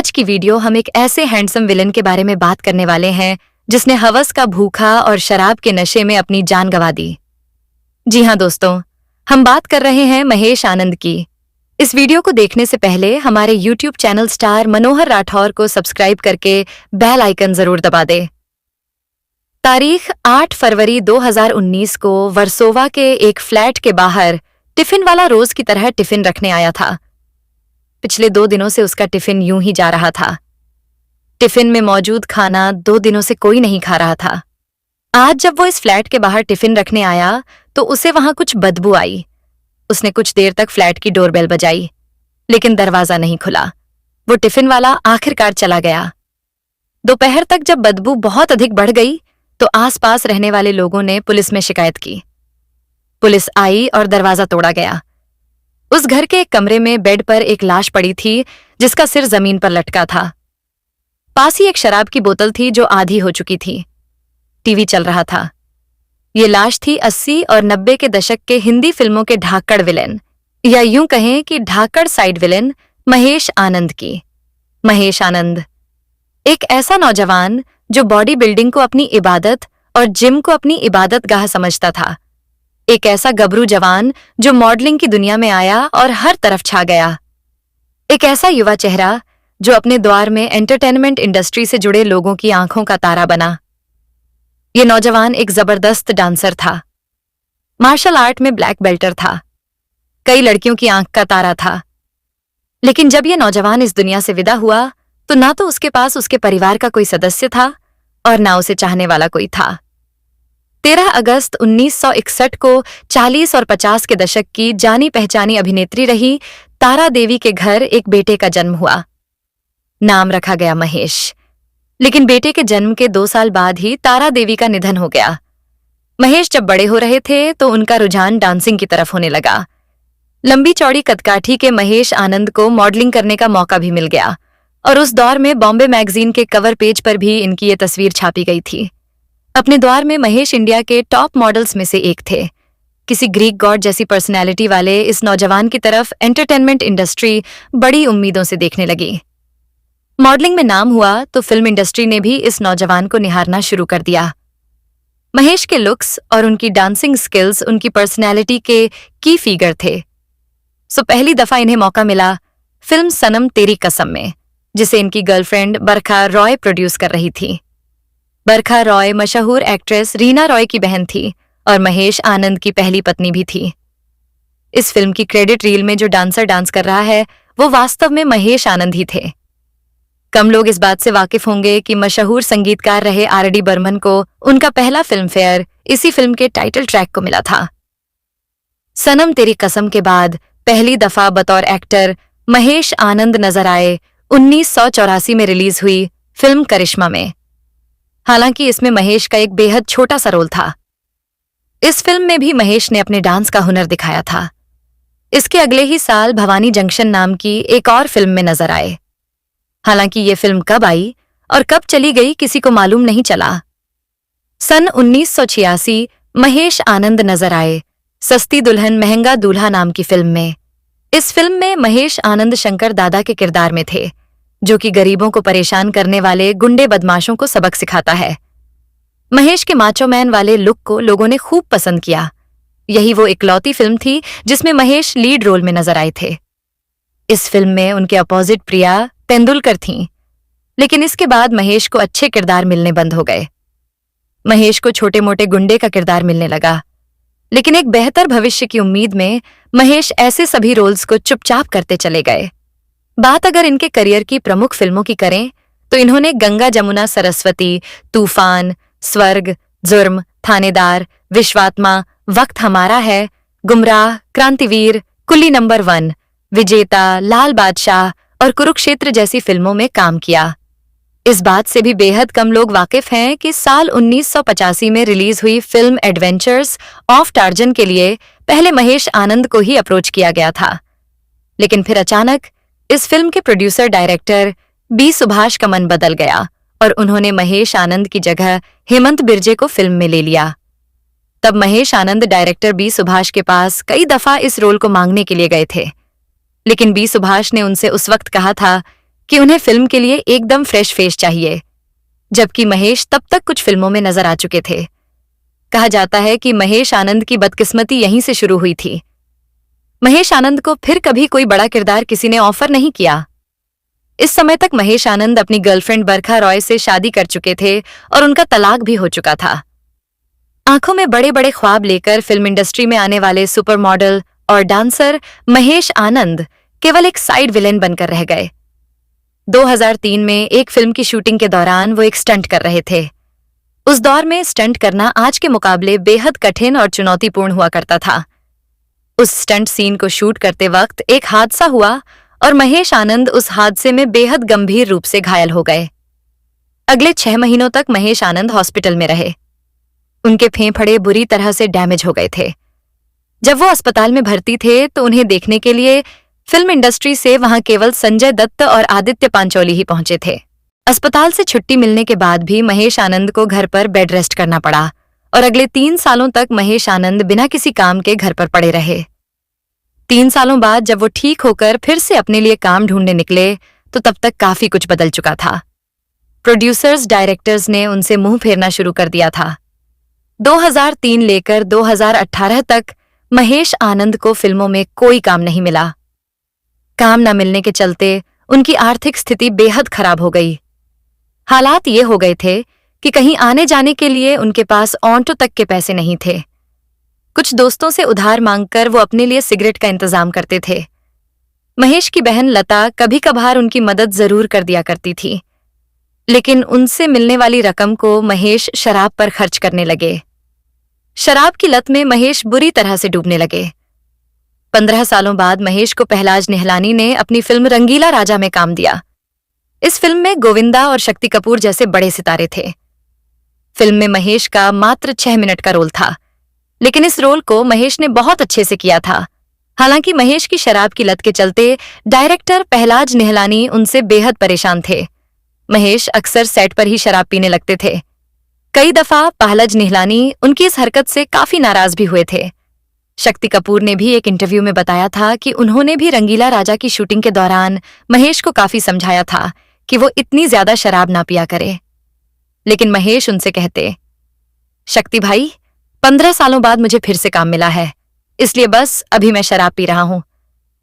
आज की वीडियो हम एक ऐसे हैंडसम विलन के बारे में बात करने वाले हैं जिसने हवस का भूखा और शराब के नशे में अपनी जान गंवा दी। जी हाँ दोस्तों, हम बात कर रहे हैं महेश आनंद की। इस वीडियो को देखने से पहले हमारे YouTube चैनल स्टार मनोहर राठौर को सब्सक्राइब करके बेल आइकन जरूर दबा दे। तारीख 8 फरवरी 2019 को वर्सोवा के एक फ्लैट के बाहर टिफिन वाला रोज की तरह टिफिन रखने आया था। पिछले 2 दिनों से उसका टिफिन यूं ही जा रहा था। टिफिन में मौजूद खाना 2 दिनों से कोई नहीं खा रहा था। आज जब वो इस फ्लैट के बाहर टिफिन रखने आया तो उसे वहां कुछ बदबू आई। उसने कुछ देर तक फ्लैट की डोरबेल बजाई, लेकिन दरवाजा नहीं खुला। वो टिफिन वाला आखिरकार चला गया। दोपहर तक जब बदबू बहुत अधिक बढ़ गई तो आसपास रहने वाले लोगों ने पुलिस में शिकायत की। पुलिस आई और दरवाजा तोड़ा गया। उस घर के एक कमरे में बेड पर एक लाश पड़ी थी जिसका सिर जमीन पर लटका था। पास ही एक शराब की बोतल थी जो आधी हो चुकी थी। टीवी चल रहा था। ये लाश थी 80 और 90 के दशक के हिंदी फिल्मों के ढाकड़ विलेन, या यूं कहें कि ढाकड़ साइड विलेन महेश आनंद की। महेश आनंद एक ऐसा नौजवान जो बॉडी बिल्डिंग को अपनी इबादत और जिम को अपनी इबादतगाह समझता था। एक ऐसा गबरू जवान जो मॉडलिंग की दुनिया में आया और हर तरफ छा गया। एक ऐसा युवा चेहरा जो अपने द्वार में एंटरटेनमेंट इंडस्ट्री से जुड़े लोगों की आंखों का तारा बना। ये नौजवान एक जबरदस्त डांसर था। मार्शल आर्ट में ब्लैक बेल्टर था। कई लड़कियों की आंख का तारा था। लेकिन जब ये नौजवान इस दुनिया से विदा हुआ तो ना तो उसके पास उसके परिवार का कोई सदस्य था और ना उसे चाहने वाला कोई था। 13 अगस्त 1961 को 40 और 50 के दशक की जानी पहचानी अभिनेत्री रही तारा देवी के घर एक बेटे का जन्म हुआ। नाम रखा गया महेश। लेकिन बेटे के जन्म के 2 साल बाद ही तारा देवी का निधन हो गया। महेश जब बड़े हो रहे थे तो उनका रुझान डांसिंग की तरफ होने लगा। लंबी चौड़ी कदकाठी के महेश आनंद को मॉडलिंग करने का मौका भी मिल गया और उस दौर में बॉम्बे मैगजीन के कवर पेज पर भी इनकी ये तस्वीर छापी गई थी। अपने दौर में महेश इंडिया के टॉप मॉडल्स में से एक थे। किसी ग्रीक गॉड जैसी पर्सनैलिटी वाले इस नौजवान की तरफ एंटरटेनमेंट इंडस्ट्री बड़ी उम्मीदों से देखने लगी। मॉडलिंग में नाम हुआ तो फिल्म इंडस्ट्री ने भी इस नौजवान को निहारना शुरू कर दिया। महेश के लुक्स और उनकी डांसिंग स्किल्स उनकी पर्सनैलिटी के की फिगर थे। सो पहली दफा इन्हें मौका मिला फिल्म सनम तेरी कसम में, जिसे इनकी गर्लफ्रेंड बरखा रॉय प्रोड्यूस कर रही थी। बरखा रॉय मशहूर एक्ट्रेस रीना रॉय की बहन थी और महेश आनंद की पहली पत्नी भी थी। इस फिल्म की क्रेडिट रील में जो डांसर डांस कर रहा है वो वास्तव में महेश आनंद ही थे। कम लोग इस बात से वाकिफ होंगे कि मशहूर संगीतकार रहे R.D. बर्मन को उनका पहला फिल्म फेयर इसी फिल्म के टाइटल ट्रैक को मिला था। सनम तेरी कसम के बाद पहली दफा बतौर एक्टर महेश आनंद नजर आए 1984 में रिलीज हुई फिल्म करिश्मा में। हालांकि इसमें महेश का एक बेहद छोटा सा रोल था। इस फिल्म में भी महेश ने अपने डांस का हुनर दिखाया था। इसके अगले ही साल भवानी जंक्शन नाम की एक और फिल्म में नजर आए। हालांकि ये फिल्म कब आई और कब चली गई किसी को मालूम नहीं चला। सन 1986 महेश आनंद नजर आए सस्ती दुल्हन महंगा दूल्हा नाम की फिल्म में। इस फिल्म में महेश आनंद शंकर दादा के किरदार में थे, जो कि गरीबों को परेशान करने वाले गुंडे बदमाशों को सबक सिखाता है। महेश के माचो मैन वाले लुक को लोगों ने खूब पसंद किया। यही वो इकलौती फिल्म थी जिसमें महेश लीड रोल में नजर आए थे। इस फिल्म में उनके अपोजिट प्रिया तेंदुलकर थीं, लेकिन इसके बाद महेश को अच्छे किरदार मिलने बंद हो गए। महेश को छोटे मोटे गुंडे का किरदार मिलने लगा, लेकिन एक बेहतर भविष्य की उम्मीद में महेश ऐसे सभी रोल्स को चुपचाप करते चले गए। बात अगर इनके करियर की प्रमुख फिल्मों की करें तो इन्होंने गंगा जमुना सरस्वती, तूफान, स्वर्ग, जुर्म, थानेदार, विश्वात्मा, वक्त हमारा है, गुमराह, क्रांतिवीर, कुली नंबर 1, विजेता, लाल बादशाह और कुरुक्षेत्र जैसी फिल्मों में काम किया। इस बात से भी बेहद कम लोग वाकिफ हैं कि साल 1985 में रिलीज हुई फिल्म एडवेंचर्स ऑफ टार्जन के लिए पहले महेश आनंद को ही अप्रोच किया गया था, लेकिन फिर अचानक इस फिल्म के प्रोड्यूसर डायरेक्टर बी सुभाष का मन बदल गया और उन्होंने महेश आनंद की जगह हेमंत बिरजे को फिल्म में ले लिया। तब महेश आनंद डायरेक्टर बी सुभाष के पास कई दफा इस रोल को मांगने के लिए गए थे, लेकिन बी सुभाष ने उनसे उस वक्त कहा था कि उन्हें फिल्म के लिए एकदम फ्रेश फेस चाहिए, जबकि महेश तब तक कुछ फिल्मों में नजर आ चुके थे। कहा जाता है कि महेश आनंद की बदकिस्मती यहीं से शुरू हुई थी। महेश आनंद को फिर कभी कोई बड़ा किरदार किसी ने ऑफर नहीं किया। इस समय तक महेश आनंद अपनी गर्लफ्रेंड बरखा रॉय से शादी कर चुके थे और उनका तलाक भी हो चुका था। आंखों में बड़े बड़े ख्वाब लेकर फिल्म इंडस्ट्री में आने वाले सुपर मॉडल और डांसर महेश आनंद केवल एक साइड विलेन बनकर रह गए। 2003 में एक फिल्म की शूटिंग के दौरान वो एक स्टंट कर रहे थे। उस दौर में स्टंट करना आज के मुकाबले बेहद कठिन और चुनौतीपूर्ण हुआ करता था। उस स्टंट सीन को शूट करते वक्त एक हादसा हुआ और महेश आनंद उस हादसे में बेहद गंभीर रूप से घायल हो गए। अगले 6 महीनों तक महेश आनंद हॉस्पिटल में रहे। उनके फेफड़े बुरी तरह से डैमेज हो गए थे। जब वो अस्पताल में भर्ती थे तो उन्हें देखने के लिए फिल्म इंडस्ट्री से वहां केवल संजय दत्त और आदित्य पांचोली ही पहुंचे थे। अस्पताल से छुट्टी मिलने के बाद भी महेश आनंद को घर पर बेड रेस्ट करना पड़ा और अगले 3 सालों तक महेश आनंद बिना किसी काम के घर पर पड़े रहे। 3 सालों बाद जब वो ठीक होकर फिर से अपने लिए काम ढूंढने निकले तो तब तक काफी कुछ बदल चुका था। प्रोड्यूसर्स, डायरेक्टर्स ने उनसे मुंह फेरना शुरू कर दिया था। 2003 लेकर 2018 तक महेश आनंद को फिल्मों में कोई काम नहीं मिला। काम न मिलने के चलते उनकी आर्थिक स्थिति बेहद खराब हो गई। हालात ये हो गए थे कि कहीं आने जाने के लिए उनके पास ऑटो तक के पैसे नहीं थे। कुछ दोस्तों से उधार मांगकर वो अपने लिए सिगरेट का इंतजाम करते थे। महेश की बहन लता कभी कभार उनकी मदद जरूर कर दिया करती थी, लेकिन उनसे मिलने वाली रकम को महेश शराब पर खर्च करने लगे। शराब की लत में महेश बुरी तरह से डूबने लगे। 15 सालों बाद महेश को पहलाज निहलानी ने अपनी फिल्म रंगीला राजा में काम दिया। इस फिल्म में गोविंदा और शक्ति कपूर जैसे बड़े सितारे थे। फिल्म में महेश का मात्र 6 मिनट का रोल था, लेकिन इस रोल को महेश ने बहुत अच्छे से किया था। हालांकि महेश की शराब की लत के चलते डायरेक्टर पहलाज निहलानी उनसे बेहद परेशान थे। महेश अक्सर सेट पर ही शराब पीने लगते थे। कई दफा पहलाज निहलानी उनकी इस हरकत से काफी नाराज भी हुए थे। शक्ति कपूर ने भी एक इंटरव्यू में बताया था कि उन्होंने भी रंगीला राजा की शूटिंग के दौरान महेश को काफी समझाया था कि वो इतनी ज्यादा शराब ना पिया करे, लेकिन महेश उनसे कहते, शक्ति भाई, 15 सालों बाद मुझे फिर से काम मिला है, इसलिए बस अभी मैं शराब पी रहा हूं।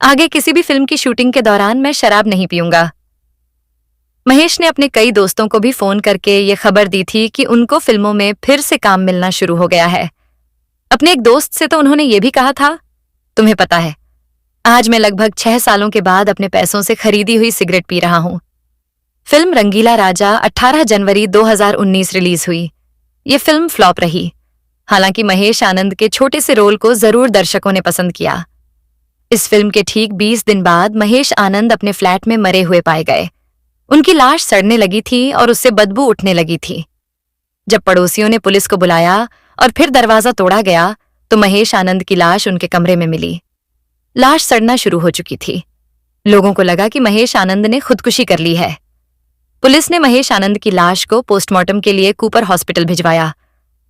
आगे किसी भी फिल्म की शूटिंग के दौरान मैं शराब नहीं पीऊंगा। महेश ने अपने कई दोस्तों को भी फोन करके ये खबर दी थी कि उनको फिल्मों में फिर से काम मिलना शुरू हो गया है। अपने एक दोस्त से तो उन्होंने ये भी कहा था, तुम्हें पता है, आज मैं लगभग 6 सालों के बाद अपने पैसों से खरीदी हुई सिगरेट पी रहा हूं। फिल्म रंगीला राजा 18 जनवरी 2019 रिलीज हुई। ये फिल्म फ्लॉप रही। हालांकि महेश आनंद के छोटे से रोल को जरूर दर्शकों ने पसंद किया। इस फिल्म के ठीक 20 दिन बाद महेश आनंद अपने फ्लैट में मरे हुए पाए गए। उनकी लाश सड़ने लगी थी और उससे बदबू उठने लगी थी। जब पड़ोसियों ने पुलिस को बुलाया और फिर दरवाजा तोड़ा गया तो महेश आनंद की लाश उनके कमरे में मिली। लाश सड़ना शुरू हो चुकी थी। लोगों को लगा कि महेश आनंद ने खुदकुशी कर ली है। पुलिस ने महेश आनंद की लाश को पोस्टमार्टम के लिए कूपर हॉस्पिटल भिजवाया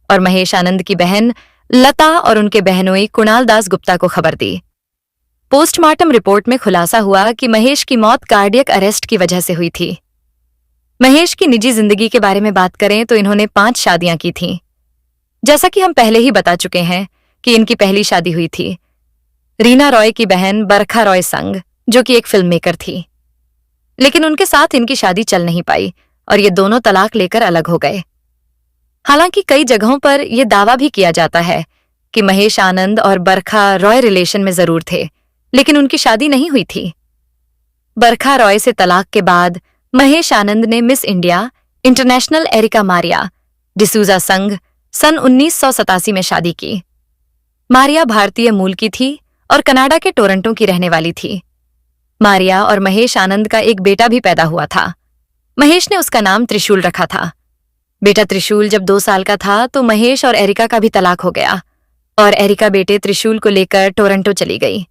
और महेश आनंद की बहन लता और उनके बहनोई कुणाल दास गुप्ता को खबर दी। पोस्टमार्टम रिपोर्ट में खुलासा हुआ कि महेश की मौत कार्डियक अरेस्ट की वजह से हुई थी। महेश की निजी जिंदगी के बारे में बात करें तो इन्होंने 5 शादियां की थीं। जैसा कि हम पहले ही बता चुके हैं कि इनकी पहली शादी हुई थी रीना रॉय की बहन बरखा रॉय संग, जो कि एक फिल्म मेकर थी। लेकिन उनके साथ इनकी शादी चल नहीं पाई और ये दोनों तलाक लेकर अलग हो गए। हालांकि कई जगहों पर यह दावा भी किया जाता है कि महेश आनंद और बरखा रॉय रिलेशन में जरूर थे, लेकिन उनकी शादी नहीं हुई थी। बरखा रॉय से तलाक के बाद महेश आनंद ने Miss India International Erica Maria D'Souza संग सन 1987 में शादी की। मारिया भारतीय मूल की थी और कनाडा के टोरंटो की रहने वाली थी। मारिया और महेश आनंद का एक बेटा भी पैदा हुआ था। महेश ने उसका नाम त्रिशूल रखा था। बेटा त्रिशूल जब 2 साल का था तो महेश और एरिका का भी तलाक हो गया और एरिका बेटे त्रिशूल को लेकर टोरंटो चली गई।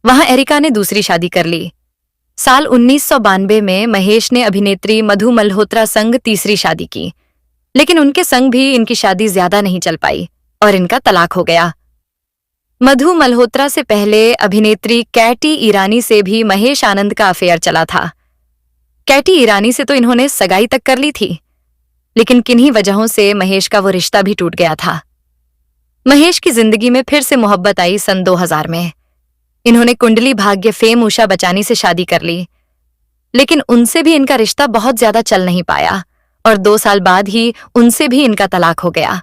वहां एरिका ने दूसरी शादी कर ली। साल 1992 में महेश ने अभिनेत्री मधु मल्होत्रा संग तीसरी शादी की, लेकिन उनके संग भी इनकी शादी ज्यादा नहीं चल पाई और इनका तलाक हो गया। मधु मल्होत्रा से पहले अभिनेत्री कैटी ईरानी से भी महेश आनंद का अफेयर चला था। कैटी ईरानी से तो इन्होंने सगाई तक कर ली थी, लेकिन किन्हीं वजहों से महेश का वो रिश्ता भी टूट गया था। महेश की जिंदगी में फिर से मोहब्बत आई सन 2000 में। इन्होंने कुंडली भाग्य फेम उषा बचानी से शादी कर ली, लेकिन उनसे भी इनका रिश्ता बहुत ज्यादा चल नहीं पाया और 2 साल बाद ही उनसे भी इनका तलाक हो गया।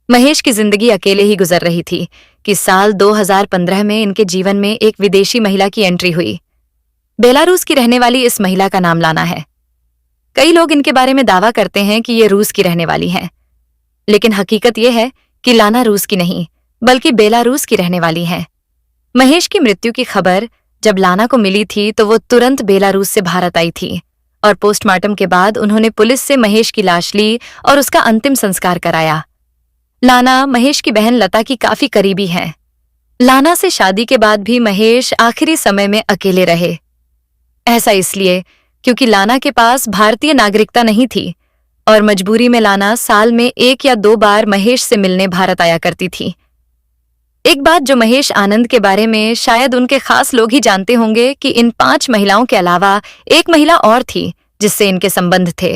महेश की जिंदगी अकेले ही गुजर रही थी कि साल 2015 में इनके जीवन में एक विदेशी महिला की एंट्री हुई। बेलारूस की रहने वाली इस महिला का नाम लाना है। कई लोग इनके बारे में दावा करते हैं कि ये रूस की रहने वाली हैं, लेकिन हकीकत ये है कि लाना रूस की नहीं बल्कि बेलारूस की रहने वाली हैं। महेश की मृत्यु की खबर जब लाना को मिली थी तो वो तुरंत बेलारूस से भारत आई थी और पोस्टमार्टम के बाद उन्होंने पुलिस से महेश की लाश ली और उसका अंतिम संस्कार कराया। लाना महेश की बहन लता की काफी करीबी हैं। लाना से शादी के बाद भी महेश आखिरी समय में अकेले रहे। ऐसा इसलिए क्योंकि लाना के पास भारतीय नागरिकता नहीं थी और मजबूरी में लाना साल में 1 या 2 बार महेश से मिलने भारत आया करती थी। एक बात जो महेश आनंद के बारे में शायद उनके खास लोग ही जानते होंगे कि इन 5 महिलाओं के अलावा एक महिला और थी जिससे इनके संबंध थे।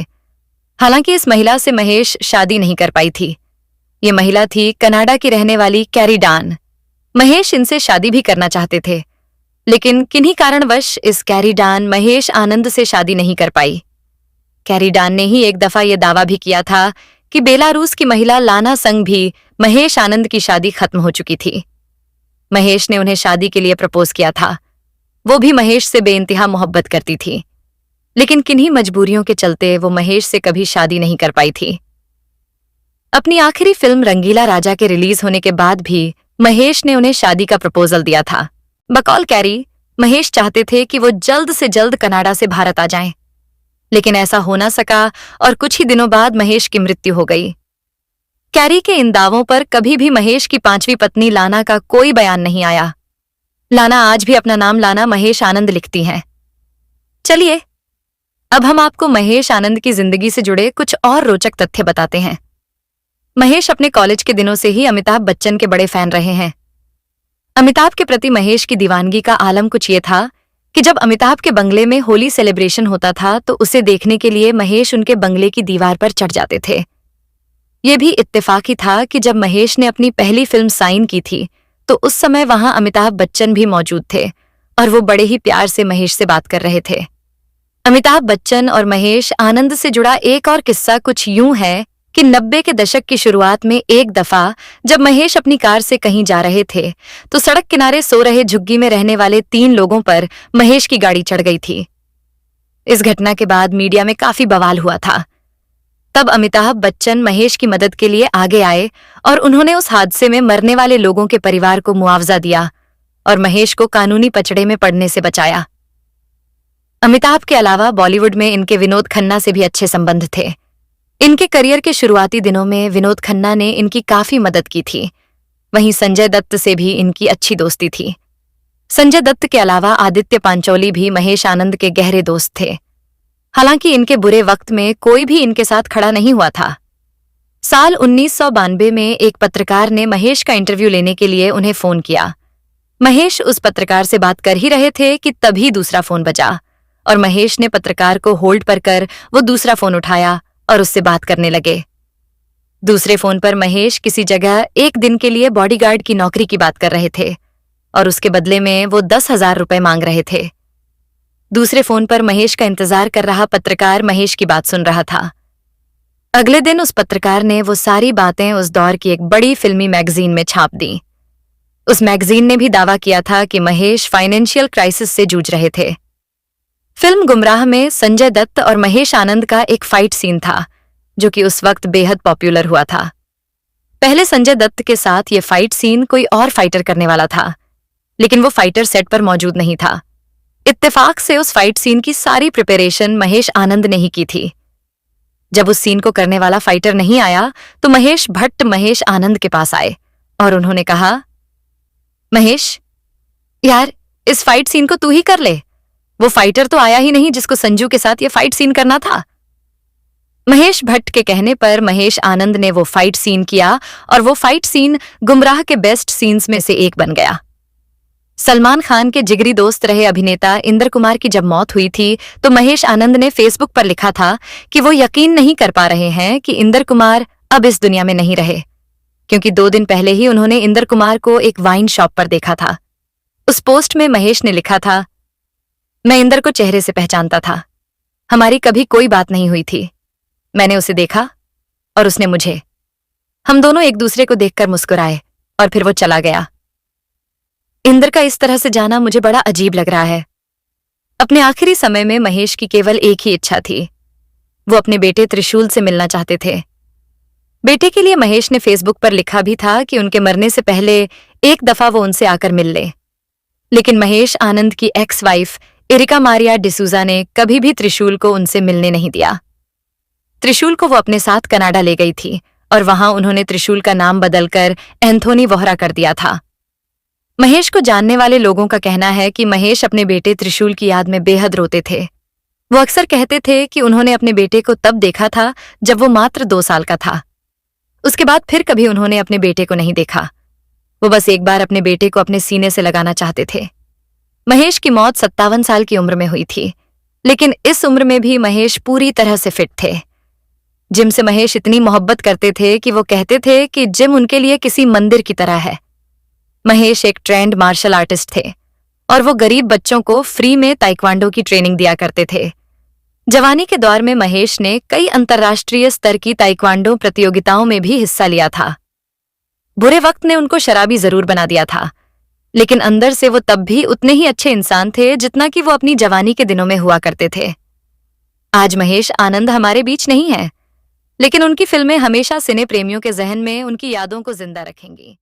हालांकि इस महिला से महेश शादी नहीं कर पाई थी। ये महिला थी कनाडा की रहने वाली कैरी डान। महेश इनसे शादी भी करना चाहते थे, लेकिन किन्हीं कारणवश इस कैरी डान महेश आनंद से शादी नहीं कर पाई। कैरी डान ने ही एक दफा यह दावा भी किया था कि बेलारूस की महिला लाना संग भी महेश आनंद की शादी खत्म हो चुकी थी। महेश ने उन्हें शादी के लिए प्रपोज किया था। वो भी महेश से बेइंतहा मोहब्बत करती थी, लेकिन किन्हीं मजबूरियों के चलते वो महेश से कभी शादी नहीं कर पाई थी। अपनी आखिरी फिल्म रंगीला राजा के रिलीज होने के बाद भी महेश ने उन्हें शादी का प्रपोजल दिया था। बकौल कैरी, महेश चाहते थे कि वो जल्द से जल्द कनाडा से भारत आ जाएं, लेकिन ऐसा हो ना सका और कुछ ही दिनों बाद महेश की मृत्यु हो गई। कैरी के इन दावों पर कभी भी महेश की 5वीं पत्नी लाना का कोई बयान नहीं आया। लाना आज भी अपना नाम लाना महेश आनंद लिखती हैं। चलिए अब हम आपको महेश आनंद की जिंदगी से जुड़े कुछ और रोचक तथ्य बताते हैं। महेश अपने कॉलेज के दिनों से ही अमिताभ बच्चन के बड़े फैन रहे हैं। अमिताभ के प्रति महेश की दीवानगी का आलम कुछ ये था कि जब अमिताभ के बंगले में होली सेलिब्रेशन होता था तो उसे देखने के लिए महेश उनके बंगले की दीवार पर चढ़ जाते थे। ये भी इत्तेफाकी था कि जब महेश ने अपनी पहली फिल्म साइन की थी तो उस समय वहां अमिताभ बच्चन भी मौजूद थे और वो बड़े ही प्यार से महेश से बात कर रहे थे। अमिताभ बच्चन और महेश आनंद से जुड़ा एक और किस्सा कुछ यूं है कि 90 के दशक की शुरुआत में एक दफा जब महेश अपनी कार से कहीं जा रहे थे तो सड़क किनारे सो रहे झुग्गी में रहने वाले 3 लोगों पर महेश की गाड़ी चढ़ गई थी। इस घटना के बाद मीडिया में काफी बवाल हुआ था। तब अमिताभ बच्चन महेश की मदद के लिए आगे आए और उन्होंने उस हादसे में मरने वाले लोगों के परिवार को मुआवजा दिया और महेश को कानूनी पचड़े में पड़ने से बचाया। अमिताभ के अलावा बॉलीवुड में इनके विनोद खन्ना से भी अच्छे संबंध थे। इनके करियर के शुरुआती दिनों में विनोद खन्ना ने इनकी काफी मदद की थी। वहीं संजय दत्त से भी इनकी अच्छी दोस्ती थी। संजय दत्त के अलावा आदित्य पांचोली भी महेश आनंद के गहरे दोस्त थे। हालांकि इनके बुरे वक्त में कोई भी इनके साथ खड़ा नहीं हुआ था। साल 1992 में एक पत्रकार ने महेश का इंटरव्यू लेने के लिए उन्हें फोन किया। महेश उस पत्रकार से बात कर ही रहे थे कि तभी दूसरा फोन बजा और महेश ने पत्रकार को होल्ड पर कर वो दूसरा फोन उठाया और उससे बात करने लगे। दूसरे फोन पर महेश किसी जगह 1 दिन के लिए बॉडीगार्ड की नौकरी की बात कर रहे थे और उसके बदले में वो 10,000 रुपए मांग रहे थे। दूसरे फोन पर महेश का इंतजार कर रहा पत्रकार महेश की बात सुन रहा था। अगले दिन उस पत्रकार ने वो सारी बातें उस दौर की एक बड़ी फिल्मी मैगजीन में छाप दी। उस मैगजीन ने भी दावा किया था कि महेश फाइनेंशियल क्राइसिस से जूझ रहे थे। फिल्म गुमराह में संजय दत्त और महेश आनंद का एक फाइट सीन था जो कि उस वक्त बेहद पॉपुलर हुआ था। पहले संजय दत्त के साथ ये फाइट सीन कोई और फाइटर करने वाला था, लेकिन वो फाइटर सेट पर मौजूद नहीं था। इत्तेफाक से उस फाइट सीन की सारी प्रिपरेशन महेश आनंद ने ही की थी। जब उस सीन को करने वाला फाइटर नहीं आया तो महेश भट्ट महेश आनंद के पास आए और उन्होंने कहा, महेश यार इस फाइट सीन को तू ही कर ले, वो फाइटर तो आया ही नहीं जिसको संजू के साथ ये फाइट सीन करना था। महेश भट्ट के कहने पर महेश आनंद ने वो फाइट सीन किया और वो फाइट सीन गुमराह के बेस्ट सीन्स में से एक बन गया। सलमान खान के जिगरी दोस्त रहे अभिनेता इंद्र कुमार की जब मौत हुई थी तो महेश आनंद ने फेसबुक पर लिखा था कि वो यकीन नहीं कर पा रहे हैं कि इंद्र कुमार अब इस दुनिया में नहीं रहे, क्योंकि 2 दिन पहले ही उन्होंने इंद्र कुमार को एक वाइन शॉप पर देखा था। उस पोस्ट में महेश ने लिखा था, मैं इंद्र को चेहरे से पहचानता था, हमारी कभी कोई बात नहीं हुई थी, मैंने उसे देखा और उसने मुझे, हम दोनों एक दूसरे को देखकर मुस्कुराए और फिर वो चला गया। इंद्र का इस तरह से जाना मुझे बड़ा अजीब लग रहा है। अपने आखिरी समय में महेश की केवल एक ही इच्छा थी, वो अपने बेटे त्रिशूल से मिलना चाहते थे। बेटे के लिए महेश ने फेसबुक पर लिखा भी था कि उनके मरने से पहले एक दफा वो उनसे आकर मिल ले, लेकिन महेश आनंद की ex wife Erika Maria D'Souza ने कभी भी त्रिशूल को उनसे मिलने नहीं दिया। त्रिशूल को वो अपने साथ कनाडा ले गई थी और वहां उन्होंने त्रिशूल का नाम बदलकर एंथोनी वोहरा कर दिया था। महेश को जानने वाले लोगों का कहना है कि महेश अपने बेटे त्रिशूल की याद में बेहद रोते थे। वो अक्सर कहते थे कि उन्होंने अपने बेटे को तब देखा था जब वो मात्र 2 साल का था। उसके बाद फिर कभी उन्होंने अपने बेटे को नहीं देखा। वो बस एक बार अपने बेटे को अपने सीने से लगाना चाहते थे। महेश की मौत 57 साल की उम्र में हुई थी, लेकिन इस उम्र में भी महेश पूरी तरह से फिट थे। जिम से महेश इतनी मोहब्बत करते थे कि वो कहते थे कि जिम उनके लिए किसी मंदिर की तरह है। महेश एक ट्रेंड मार्शल आर्टिस्ट थे और वो गरीब बच्चों को फ्री में ताइक्वांडो की ट्रेनिंग दिया करते थे। जवानी के दौर में महेश ने कई अंतर्राष्ट्रीय स्तर की ताइक्वांडो प्रतियोगिताओं में भी हिस्सा लिया था। बुरे वक्त ने उनको शराबी जरूर बना दिया था, लेकिन अंदर से वो तब भी उतने ही अच्छे इंसान थे जितना कि वो अपनी जवानी के दिनों में हुआ करते थे। आज महेश आनंद हमारे बीच नहीं है, लेकिन उनकी फिल्में हमेशा सिने प्रेमियों के जहन में उनकी यादों को जिंदा रखेंगी।